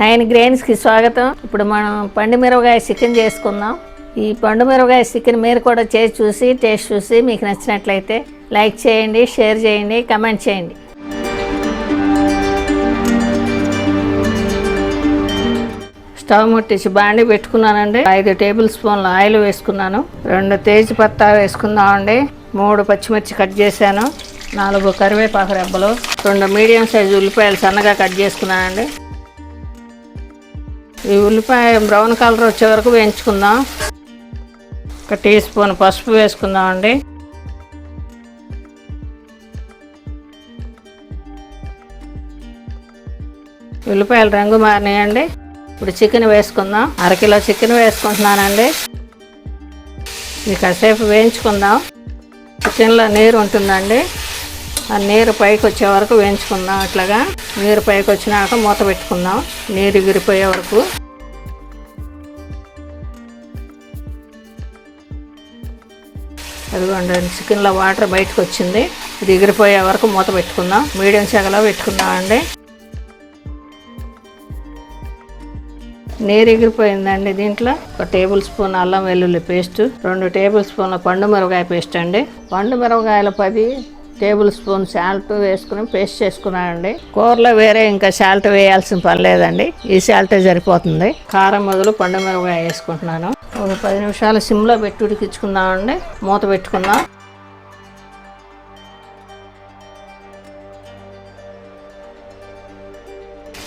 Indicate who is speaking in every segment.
Speaker 1: 9 గ్రెయిన్స్కి స్వాగతం. ఇప్పుడు మనం పండు మిరపకాయ చికెన్ చేసుకుందాం. ఈ పండు మిరపకాయ చికెన్ మీరు కూడా చేసి చూసి టేస్ట్ చూసి మీకు నచ్చినట్లయితే లైక్ చేయండి, షేర్ చేయండి, కమెంట్ చేయండి. స్టవ్ ముట్టించి బాండి పెట్టుకున్నానండి. 5 టేబుల్ స్పూన్ల ఆయిల్ వేసుకున్నాను. 2 తేజ్పత్తా వేసుకుందామండి. 3 పచ్చిమిర్చి కట్ చేశాను. 4 కరివేపాకు రెబ్బలు, 2 మీడియం సైజు ఉల్లిపాయలు సన్నగా కట్ చేసుకున్నానండి. ఈ ఉల్లిపాయ బ్రౌన్ కలర్ వచ్చే వరకు వేయించుకుందాం. 1 టీ స్పూన్ పసుపు వేసుకుందామండి. ఉల్లిపాయలు రంగు మారినాయండి. ఇప్పుడు చికెన్ వేసుకుందాం. 1/2 కిలో చికెన్ వేసుకుంటున్నానండి. ఇది కాసేపు వేయించుకుందాం. చికెన్లో నీరు ఉంటుందండి. ఆ నీరు పైకి వచ్చే వరకు వేయించుకుందాం. అట్లాగా నీరు పైకి వచ్చినాక మూత పెట్టుకుందాం, నీరు ఎగిరిపోయే వరకు. అదిగోండి, చికెన్లో వాటర్ బయటకు వచ్చింది. ఇది ఎగిరిపోయే వరకు మూత పెట్టుకుందాం. మీడియం సెగలో పెట్టుకుందామండి. నీరు ఎగిరిపోయిందండి. దీంట్లో 1 టేబుల్ స్పూన్ అల్లం వెల్లుల్లి పేస్ట్, 2 టేబుల్ స్పూన్ల పండు మిరపకాయ పేస్ట్ అండి. పండు మిరపకాయలు 10 టేబుల్ స్పూన్ సాల్ట్ వేసుకుని పేస్ట్ చేసుకున్నానండి. కూరలో వేరే ఇంకా సాల్ట్ వేయాల్సిన పని లేదండి, ఈ సాల్టే సరిపోతుంది. కారం మొదలు పండు మిరపకాయ వేసుకుంటున్నాను. ఒక 10 నిమిషాలు సిమ్లో పెట్టి ఉడికించుకుందామండి. మూత పెట్టుకుందాం.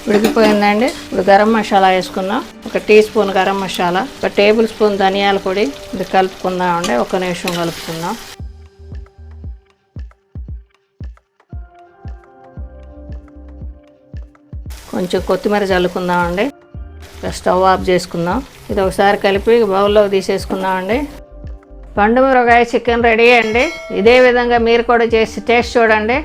Speaker 1: ఉడికిపోయిందండి. ఇప్పుడు గరం మసాలా వేసుకుందాం. 1 teaspoon garam masala, 1 tablespoon ధనియాల పొడి. ఇది కలుపుకుందామండి. 1 నిమిషం కలుపుకుందాం. కొంచెం కొత్తిమీర చల్లుకుందామండి. స్టవ్ ఆఫ్ చేసుకుందాం. ఇది ఒకసారి కలిపి బౌల్లోకి తీసేసుకుందామండి. పండు మిరపకాయ చికెన్ రెడీ అండి. ఇదే విధంగా మీరు కూడా చేసి టేస్ట్ చూడండి.